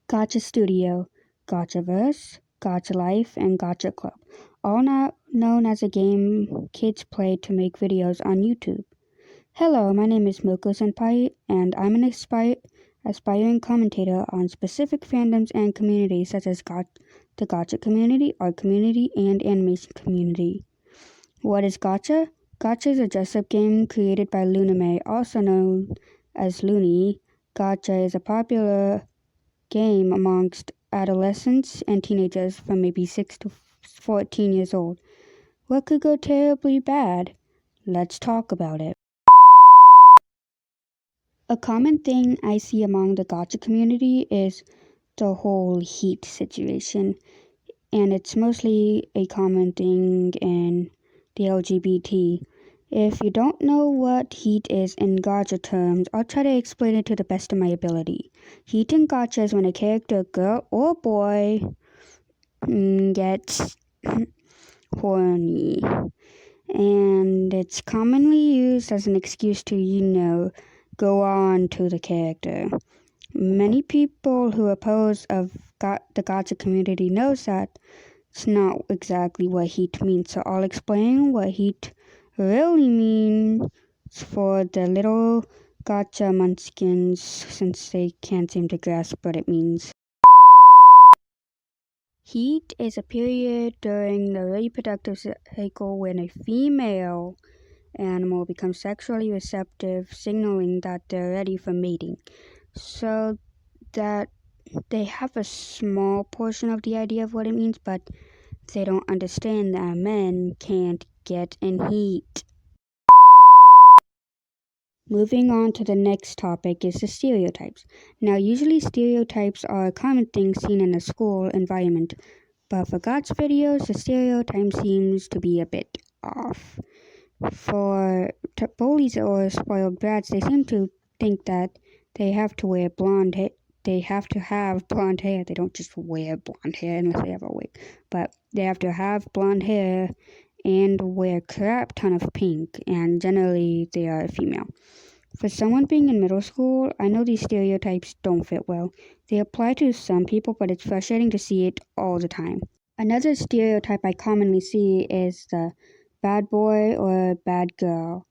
Gacha Studio, Gachaverse, Gacha Life, and Gacha Club, all now known as a game kids play to make videos on YouTube. Hello, my name is Moko Senpai, and I'm an aspiring commentator on specific fandoms and communities such as the Gacha community, art community, and animation community. What is Gacha? Gacha is a dress-up game created by Luname, also known as Looney. Gacha is a popular game amongst adolescents and teenagers from maybe 6 to 14 years old. What could go terribly bad? Let's talk about it. A common thing I see among the Gacha community is the whole heat situation, and it's mostly a common thing in the LGBT. If you don't know what heat is in Gacha terms, I'll try to explain it to the best of my ability. Heat in Gacha is when a character, girl or boy, gets horny. And it's commonly used as an excuse to, go on to the character. Many people who oppose of the Gacha community knows that it's not exactly what heat means, so I'll explain what heat really means for the little Gacha munchkins, since they can't seem to grasp what it means. Heat is a period during the reproductive cycle when a female animal becomes sexually receptive, signaling that they're ready for mating. So that they have a small portion of the idea of what it means, but they don't understand that men can't get in heat. Moving on to the next topic is the stereotypes. Now, usually stereotypes are a common thing seen in a school environment, but for Gacha videos, the stereotype seems to be a bit off. For bullies or spoiled brats, they seem to think that they have to wear blonde hair. They have to have blonde hair. They don't just wear blonde hair unless they have a wig. But they have to have blonde hair and wear a crap ton of pink. And generally, they are a female. For someone being in middle school, I know these stereotypes don't fit well. They apply to some people, but it's frustrating to see it all the time. Another stereotype I commonly see is the bad boy or bad girl.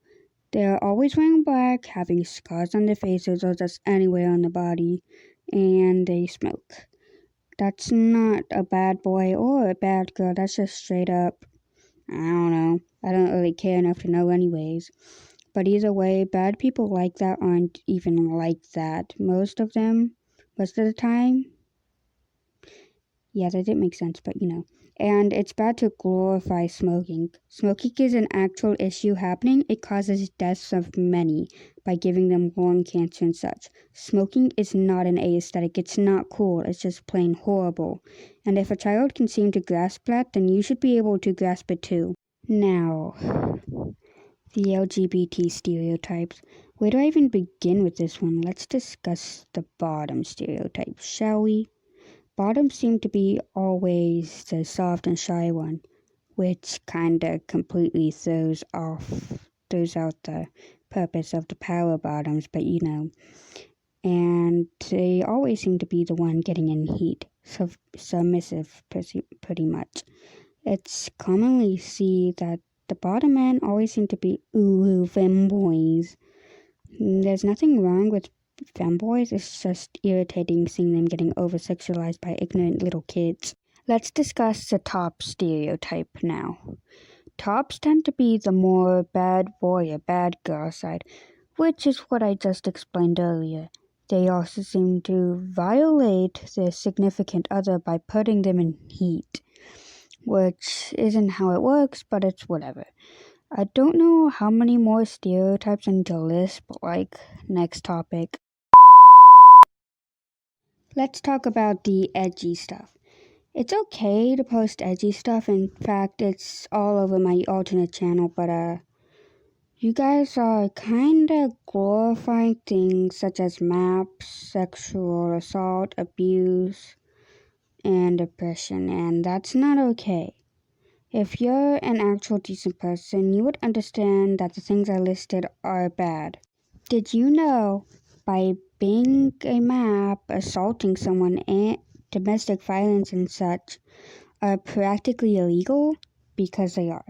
They're always wearing black, having scars on their faces or just anywhere on the body, and they smoke. That's not a bad boy or a bad girl, that's just straight up, I don't know. I don't really care enough to know anyways. But either way, bad people like that aren't even like that. Most of the time. Yeah, that didn't make sense, but And it's bad to glorify smoking. Smoking is an actual issue happening. It causes deaths of many by giving them lung cancer and such. Smoking is not an aesthetic. It's not cool. It's just plain horrible. And if a child can seem to grasp that, then you should be able to grasp it too. Now, the LGBT stereotypes. Where do I even begin with this one? Let's discuss the bottom stereotype, shall we? Bottoms seem to be always the soft and shy one, which kinda completely throws out the purpose of the power bottoms, but And they always seem to be the one getting in heat, submissive pretty much. It's commonly seen that the bottom men always seem to be femboys. There's nothing wrong with femboys, it's just irritating seeing them getting over-sexualized by ignorant little kids. Let's discuss the top stereotype now. Tops tend to be the more bad boy or bad girl side, which is what I just explained earlier. They also seem to violate their significant other by putting them in heat, which isn't how it works, but it's whatever. I don't know how many more stereotypes I need to list, but next topic. Let's talk about the edgy stuff. It's okay to post edgy stuff. In fact, it's all over my alternate channel, but you guys are kinda glorifying things such as maps, sexual assault, abuse, and oppression, and that's not okay. If you're an actual decent person, you would understand that the things I listed are bad. Did you know by being a map, assaulting someone, and domestic violence and such are practically illegal because they are.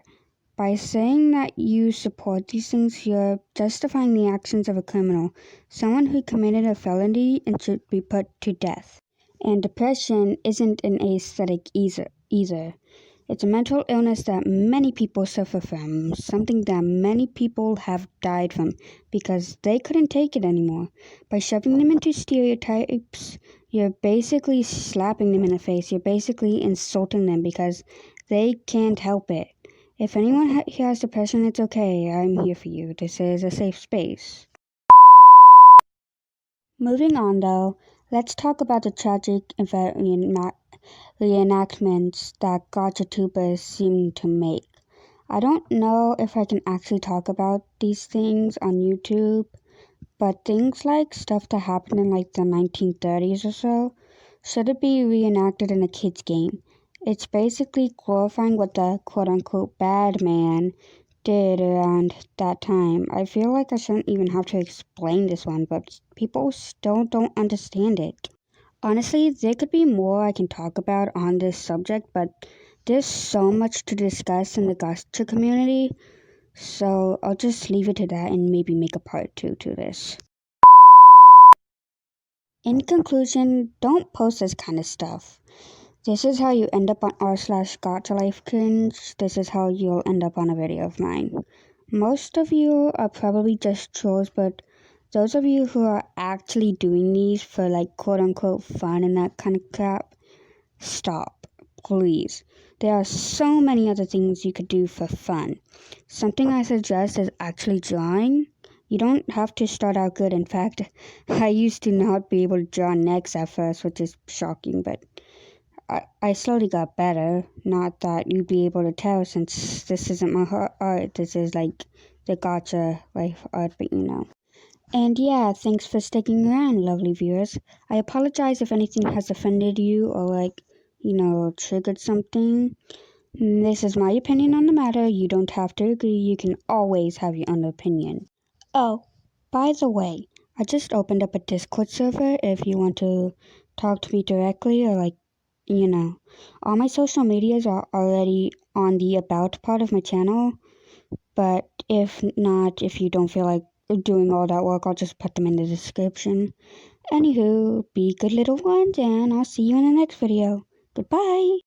By saying that you support these things, you're justifying the actions of a criminal, someone who committed a felony and should be put to death. And depression isn't an aesthetic either. It's a mental illness that many people suffer from, something that many people have died from because they couldn't take it anymore. By shoving them into stereotypes, you're basically slapping them in the face. You're basically insulting them because they can't help it. If anyone here has depression, it's okay. I'm here for you. This is a safe space. Moving on, though, let's talk about the tragic reenactments that Gacha tubers seem to make. I don't know if I can actually talk about these things on YouTube, but things like stuff that happened in like the 1930s or so shouldn't be reenacted in a kid's game. It's basically glorifying what the quote-unquote bad man did around that time. I feel like I shouldn't even have to explain this one, but people still don't understand it. Honestly, there could be more I can talk about on this subject, but there's so much to discuss in the Gacha community, so I'll just leave it to that and maybe make a part 2 to this. In conclusion, don't post this kind of stuff. This is how you end up on r/GachaLifeCringe. This is how you'll end up on a video of mine. Most of you are probably just trolls, but those of you who are actually doing these for like quote-unquote fun and that kind of crap, stop, please. There are so many other things you could do for fun. Something I suggest is actually drawing. You don't have to start out good. In fact, I used to not be able to draw necks at first, which is shocking, but I slowly got better. Not that you'd be able to tell since this isn't my art. This is like the Gacha life art, but you know. And yeah, thanks for sticking around, lovely viewers. I apologize if anything has offended you or like, triggered something. This is my opinion on the matter. You don't have to agree. You can always have your own opinion. Oh, by the way, I just opened up a Discord server if you want to talk to me directly or like, all my social medias are already on the about part of my channel, but if not, if you don't feel like doing all that work, I'll just put them in the description. Anywho, be good little ones, and I'll see you in the next video. Goodbye!